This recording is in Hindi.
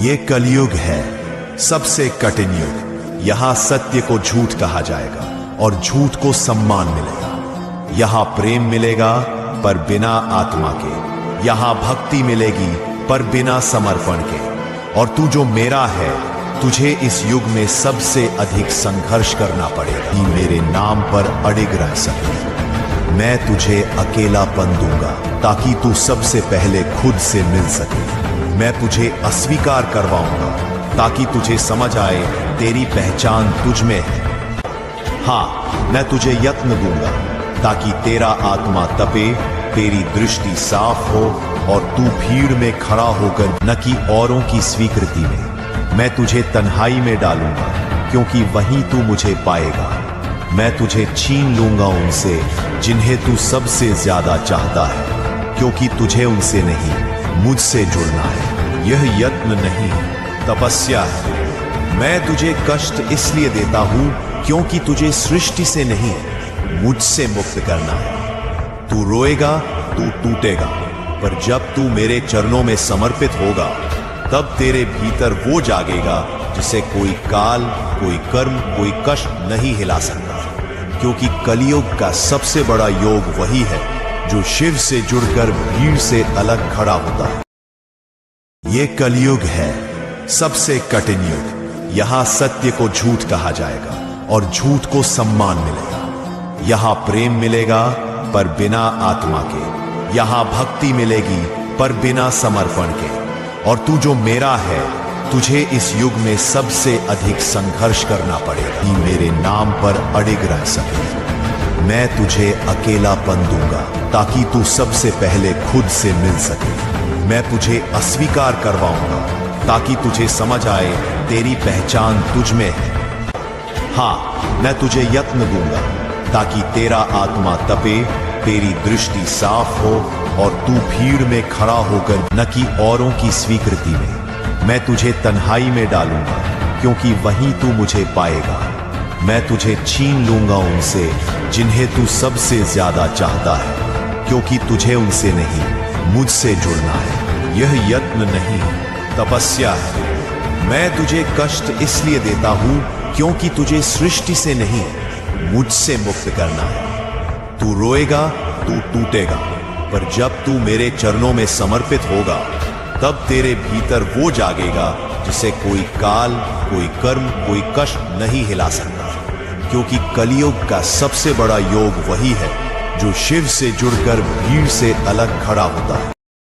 ये कलयुग है, सबसे कठिन युग। यहाँ सत्य को झूठ कहा जाएगा और झूठ को सम्मान मिलेगा। यहाँ प्रेम मिलेगा पर बिना आत्मा के। यहाँ भक्ति मिलेगी पर बिना समर्पण के। और तू जो मेरा है, तुझे इस युग में सबसे अधिक संघर्ष करना पड़ेगा कि मेरे नाम पर अडिग रह सके। मैं तुझे अकेलापन दूंगा ताकि तू सबसे पहले खुद से मिल सके। मैं तुझे अस्वीकार करवाऊंगा ताकि तुझे समझ आए तेरी पहचान तुझ में है। हाँ, मैं तुझे यत्न दूंगा ताकि तेरा आत्मा तपे, तेरी दृष्टि साफ हो और तू भीड़ में खड़ा होकर न कि औरों की स्वीकृति में। मैं तुझे तन्हाई में डालूंगा क्योंकि वहीं तू मुझे पाएगा। मैं तुझे छीन लूंगा उनसे जिन्हें तू सबसे ज्यादा चाहता है, क्योंकि तुझे उनसे नहीं, मुझसे जुड़ना है। यह यत्न नहीं, तपस्या है। मैं तुझे कष्ट इसलिए देता हूं क्योंकि तुझे सृष्टि से नहीं, मुझसे मुक्त करना है। तू रोएगा, तू टूटेगा, पर जब तू मेरे चरणों में समर्पित होगा, तब तेरे भीतर वो जागेगा जिसे कोई काल, कोई कर्म, कोई कष्ट नहीं हिला सकता। क्योंकि कलियुग का सबसे बड़ा योग वही है जो शिव से जुड़कर भीड़ से अलग खड़ा होता है। ये कलियुग है, सबसे कठिन युग। यहाँ सत्य को झूठ कहा जाएगा और झूठ को सम्मान मिलेगा। यहाँ प्रेम मिलेगा पर बिना आत्मा के। यहाँ भक्ति मिलेगी पर बिना समर्पण के। और तू जो मेरा है, तुझे इस युग में सबसे अधिक संघर्ष करना पड़ेगा कि मेरे नाम पर अडिग रह सके। मैं तुझे अकेलापन दूंगा ताकि तू सबसे पहले खुद से मिल सके। मैं तुझे अस्वीकार करवाऊंगा ताकि तुझे समझ आए तेरी पहचान तुझ में है। हाँ, मैं तुझे यत्न दूंगा ताकि तेरा आत्मा तपे, तेरी दृष्टि साफ हो और तू भीड़ में खड़ा होकर न कि औरों की स्वीकृति में। मैं तुझे तन्हाई में डालूंगा क्योंकि वहीं तू मुझे पाएगा। मैं तुझे छीन लूंगा उनसे जिन्हें तू सबसे ज्यादा चाहता है, क्योंकि तुझे उनसे नहीं, मुझसे जुड़ना है। यह यत्न नहीं, तपस्या है। मैं तुझे कष्ट इसलिए देता हूं क्योंकि तुझे सृष्टि से नहीं, मुझसे मुक्त करना है। तू रोएगा, तू टूटेगा, पर जब तू मेरे चरणों में समर्पित होगा, तब तेरे भीतर वो जागेगा जिसे कोई काल, कोई कर्म, कोई कष्ट नहीं हिला सकता। क्योंकि कलियुग का सबसे बड़ा योग वही है जो शिव से जुड़कर भीड़ से अलग खड़ा होता है।